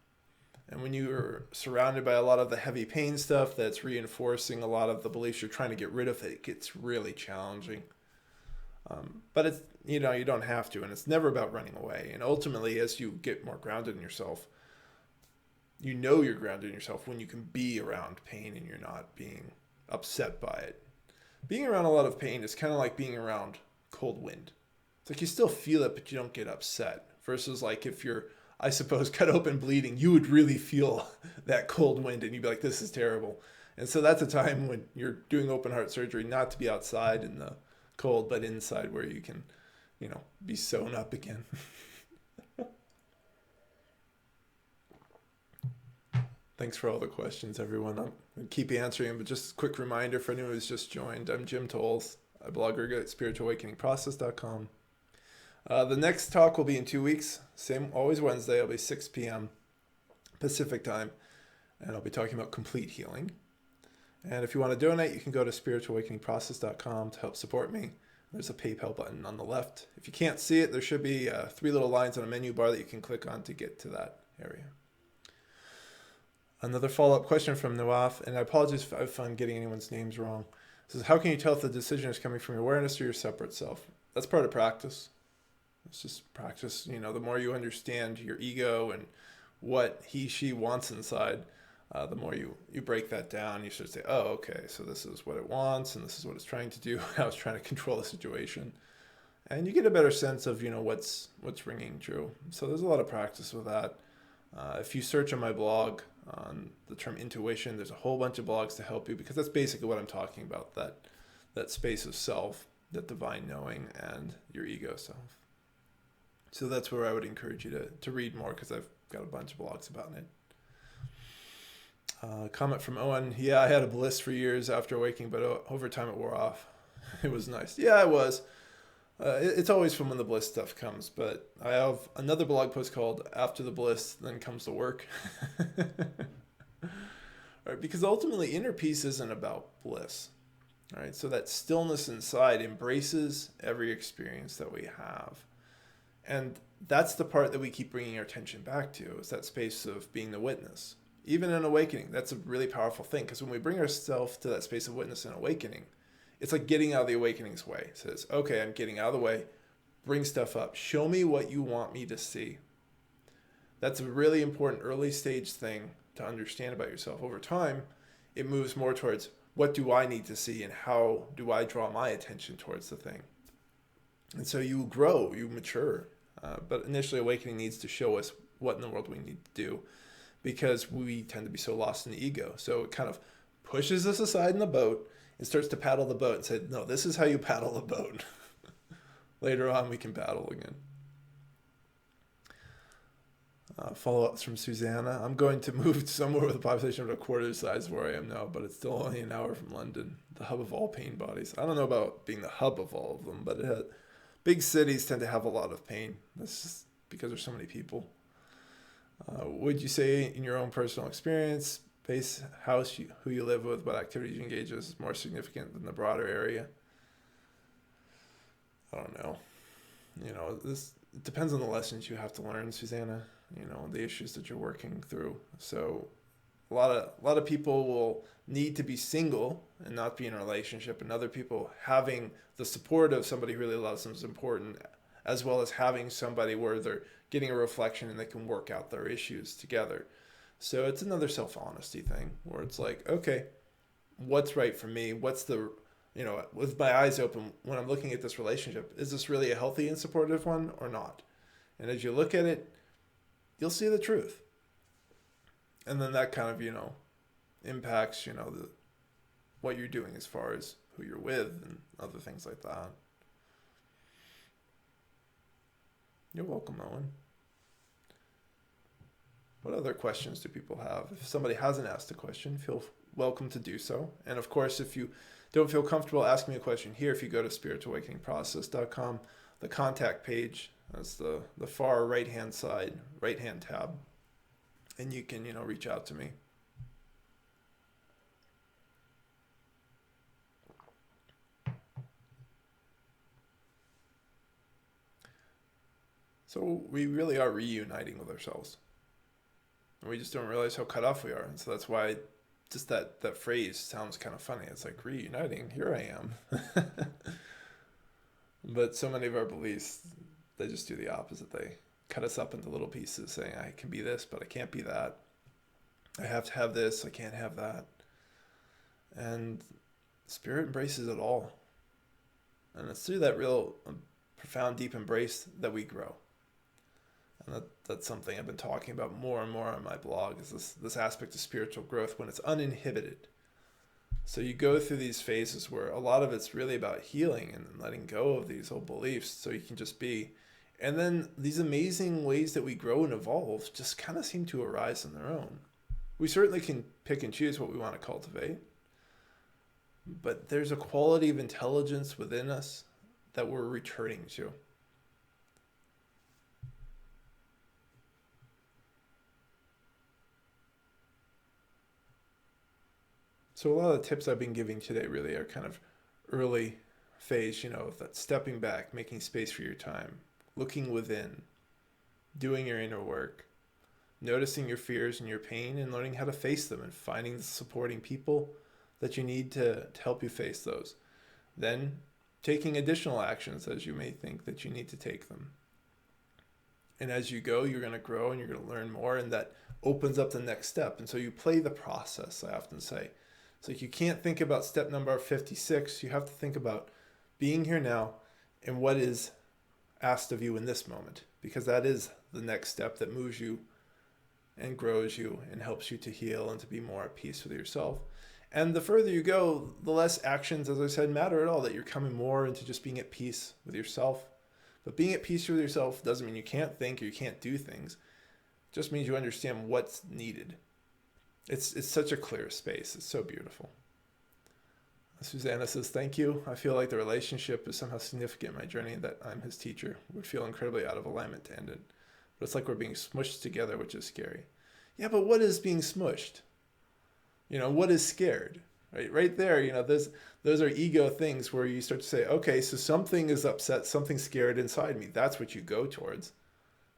And when you're surrounded by a lot of the heavy pain stuff that's reinforcing a lot of the beliefs you're trying to get rid of, it gets really challenging. But it's, you don't have to, and it's never about running away. And ultimately, as you get more grounded in yourself, you're grounded in yourself when you can be around pain and you're not being upset by it. Being around a lot of pain is kind of like being around cold wind. It's like you still feel it, but you don't get upset. Versus like if you're, I suppose, cut open bleeding, you would really feel that cold wind and you'd be like, this is terrible. And so that's a time when you're doing open heart surgery, not to be outside in the cold, but inside where you can, be sewn up again. Thanks for all the questions, everyone. I'll keep answering them, but just a quick reminder for anyone who's just joined, I'm Jim Tolles, a blogger at spiritualawakeningprocess.com. The next talk will be in 2 weeks. Same, always Wednesday. It'll be 6 p.m. Pacific time, and I'll be talking about complete healing. And if you want to donate, you can go to spiritualawakeningprocess.com to help support me. There's a PayPal button on the left. If you can't see it, there should be 3 little lines on a menu bar that you can click on to get to that area. Another follow-up question from Nawaf, and I apologize if I'm getting anyone's names wrong. It says, how can you tell if the decision is coming from your awareness or your separate self? That's part of practice. It's just practice. The more you understand your ego and what he, she wants inside, the more you break that down. You start to say, oh, okay, so this is what it wants, and this is what it's trying to do. How it's trying to control the situation. And you get a better sense of, what's ringing true. So there's a lot of practice with that. If you search on my blog, on the term intuition. There's a whole bunch of blogs to help you, because that's basically what I'm talking about, that space of self, that divine knowing, and your ego self. So that's where I would encourage you to read more, because I've got a bunch of blogs about it. Comment from Owen. Yeah, I had a bliss for years after awakening, but over time it wore off. It was nice. Yeah, it was. It's always fun when the bliss stuff comes, but I have another blog post called After the Bliss, Then Comes the Work. Right, because ultimately inner peace isn't about bliss. Right? So that stillness inside embraces every experience that we have. And that's the part that we keep bringing our attention back to, is that space of being the witness. Even in awakening, that's a really powerful thing, because when we bring ourselves to that space of witness and awakening, it's like getting out of the awakening's way. It says, okay, I'm getting out of the way, bring stuff up, show me what you want me to see. That's a really important early stage thing to understand about yourself. Over time, it moves more towards, what do I need to see, and how do I draw my attention towards the thing? And so you grow, you mature. But initially, awakening needs to show us what in the world we need to do, because we tend to be so lost in the ego. So it kind of pushes us aside in the boat and starts to paddle the boat and say, no, this is how you paddle a boat. Later on, we can paddle again. Follow-ups from Susanna. I'm going to move somewhere with a population of a quarter the size where I am now, but it's still only an hour from London, the hub of all pain bodies. I don't know about being the hub of all of them, but big cities tend to have a lot of pain. That's just because there's so many people. Would you say, in your own personal experience, base house, who you live with, what activities you engage with, is more significant than the broader area? I don't know. It depends on the lessons you have to learn, Susanna. The issues that you're working through. So a lot of people will need to be single and not be in a relationship, and other people having the support of somebody who really loves them is important, as well as having somebody where they're getting a reflection and they can work out their issues together. So it's another self-honesty thing, where it's like, okay, what's right for me? What's with my eyes open, when I'm looking at this relationship, is this really a healthy and supportive one or not? And as you look at it, you'll see the truth. And then that kind of, impacts, what you're doing as far as who you're with and other things like that. You're welcome, Owen. What other questions do people have? If somebody hasn't asked a question, feel welcome to do so. And of course, if you don't feel comfortable asking me a question here, if you go to spiritualawakeningprocess.com, the contact page, that's the far right-hand side, right-hand tab, and you can, reach out to me. So we really are reuniting with ourselves. And we just don't realize how cut off we are. And so that's why just that phrase sounds kind of funny. It's like, reuniting, here I am. But so many of our beliefs, they just do the opposite. They cut us up into little pieces, saying, I can be this, but I can't be that. I have to have this, I can't have that. And Spirit embraces it all. And it's through that real profound, deep embrace that we grow. And that's something I've been talking about more and more on my blog, is this aspect of spiritual growth when it's uninhibited. So you go through these phases where a lot of it's really about healing and letting go of these old beliefs so you can just be. And then these amazing ways that we grow and evolve just kind of seem to arise on their own. We certainly can pick and choose what we want to cultivate, but there's a quality of intelligence within us that we're returning to. So a lot of the tips I've been giving today really are kind of early phase, that stepping back, making space for your time, looking within, doing your inner work, noticing your fears and your pain and learning how to face them, and finding the supporting people that you need to help you face those. Then taking additional actions as you may think that you need to take them. And as you go, you're going to grow and you're going to learn more, and that opens up the next step. And so you play the process, I often say. It's like you can't think about step number 56. You have to think about being here now and what is asked of you in this moment, because that is the next step that moves you and grows you and helps you to heal and to be more at peace with yourself. And the further you go, the less actions, as I said, matter at all, that you're coming more into just being at peace with yourself. But being at peace with yourself doesn't mean you can't think or you can't do things. It just means you understand what's needed. It's such a clear space. It's so beautiful. Susanna says, thank you. I feel like the relationship is somehow significant in my journey, that I'm his teacher. It would feel incredibly out of alignment to end it. But it's like we're being smushed together, which is scary. Yeah, but what is being smushed? What is scared? Right there, those are ego things where you start to say, okay, so something is upset, something scared inside me. That's what you go towards.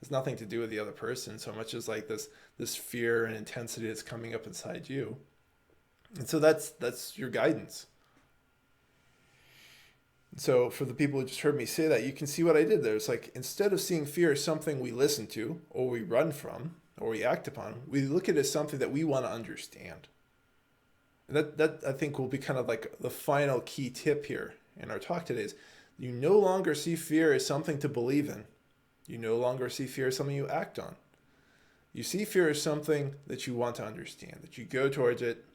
It's nothing to do with the other person so much as like this fear and intensity that's coming up inside you. And so that's your guidance. So for the people who just heard me say that, you can see what I did there. It's like, instead of seeing fear as something we listen to or we run from or we act upon, we look at it as something that we want to understand. And that I think will be kind of like the final key tip here in our talk today is, you no longer see fear as something to believe in. You no longer see fear as something you act on. You see fear as something that you want to understand, that you go towards it,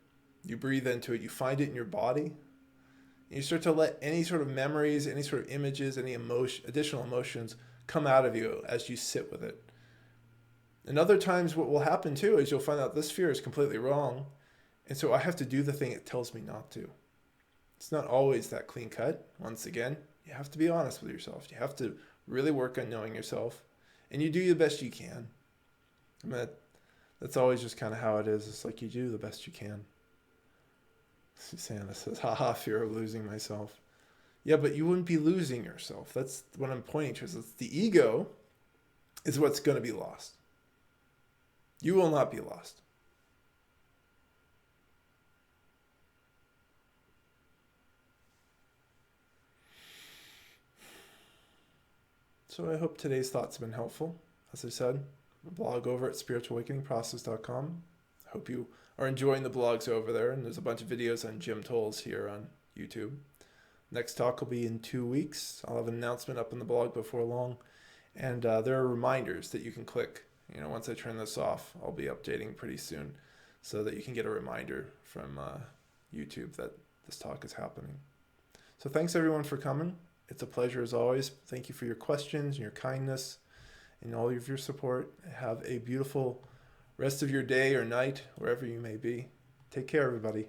you breathe into it, you find it in your body. You start to let any sort of memories, any sort of images, any additional emotions come out of you as you sit with it. And other times what will happen too is you'll find out this fear is completely wrong. And so I have to do the thing it tells me not to. It's not always that clean cut. Once again, you have to be honest with yourself. You have to really work on knowing yourself. And you do the best you can. I mean, that's always just kind of how it is. It's like you do the best you can. Susanna says, haha, fear of losing myself. Yeah, but you wouldn't be losing yourself. That's what I'm pointing to. Is the ego is what's going to be lost. You will not be lost. So I hope today's thoughts have been helpful. As I said, the blog over at spiritualawakeningprocess.com. I hope you are enjoying the blogs over there, and there's a bunch of videos on Jim Tolles here on YouTube. Next talk will be in 2 weeks. I'll have an announcement up in the blog before long, and there are reminders that you can click. Once I turn this off, I'll be updating pretty soon so that you can get a reminder from YouTube that this talk is happening. So thanks everyone for coming. It's a pleasure as always. Thank you for your questions and your kindness and all of your support. Have a beautiful rest of your day or night, wherever you may be. Take care, everybody.